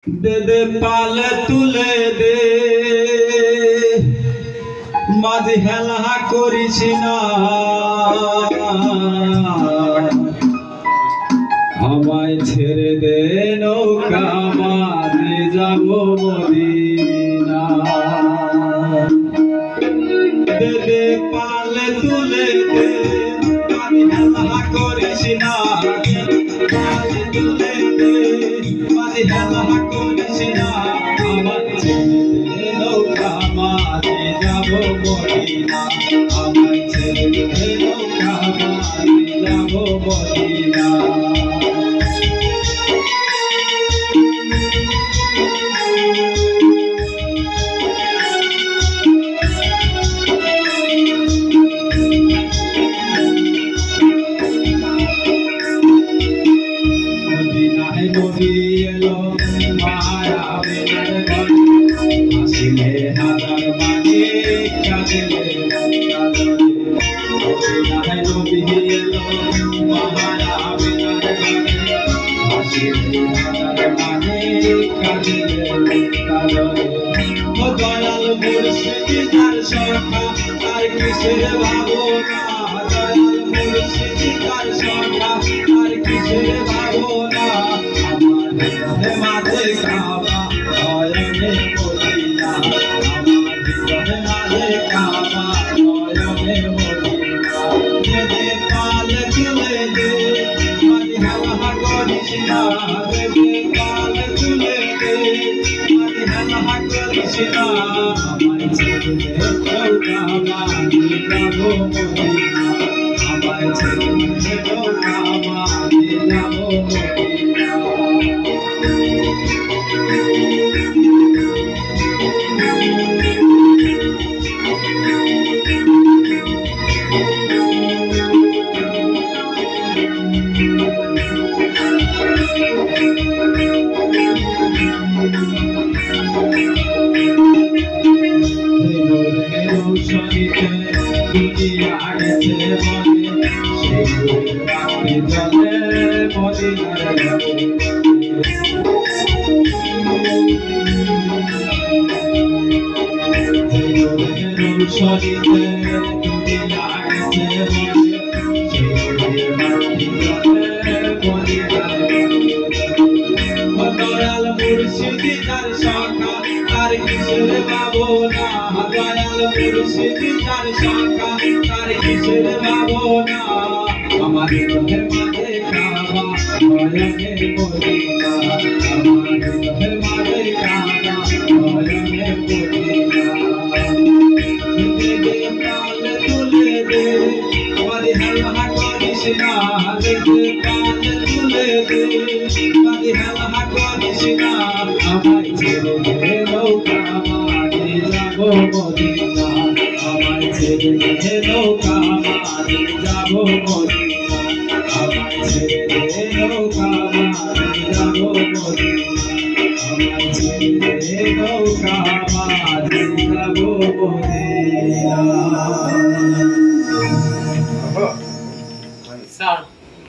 দে দে পালে তুলে দে মাঝে হেলা করিস না আমায় ছেড়ে দে নৌকা মাঝে যাব মদিনা দে দে পালে তুলে দে মাঝে হেলা করিস না পালে তুলে দে মাঝে হেলা করিস না আমায় ছেড়ে দে নৌকা মাঝে যাব মদিনা আমায় ছেড়ে দে নৌকা মাঝে যাব মদিনা নবী এলো মায়া বেনার ঘরে আসিলে হাজার মানে কাঁদিলে মদিনায় নবী এলো মায়া বেনার ঘরে আসিলে হাজার মানে কাঁদিলে ও দয়াল মুর্শিদ তার সখা তার কিসের ভাবনা দয়াল মুর্শিদ তার সখা তার কিসের ভাবনা মাঝে কাবা নয়নে মদিনা আমার হৃদয়ে মাঝে কাবা নয়নে মদিনা দে পাল তুলে দে মাঝে হাওয়া করিস না দে পাল তুলে দে মাঝে হাওয়া করিস না আমায় ছেড়ে দে নৌকা মাঝে যাব মদিনা আমায় ছেড়ে দে নৌকা মাঝে যাব মদিনা দুনিয়া গেছে মনে সেই রাতে জলে মদিনার শরীরে দুনিয়া গেছে মনে সেই রাতে জলে মদিনার দয়াল মুর্শিদ তার সখা তার কিসের ভাবনা দয়াল মুর্শিদ তার সখা তার কিসের ভাবনা আমার হৃদয়ে মাঝে কাবা নয়নে মদিনা আমার হৃদয়ে মাঝে কাবা নয়নে মদিনা দে দে পাল তুলে দে মাঝে হেলা করিস না দে দে পাল তুলে দে মাঝে হেলা করিস না আমায় ছেড়ে দে নৌকা মাঝে যাব মদিনা আমায় ছেড়ে দে নৌকা মাঝে যাব মদিনা আমায় ছেড়ে দে নৌকা মাঝে যাব মদিনা আমায় ছেড়ে দে নৌকা মাঝে যাব মদিনা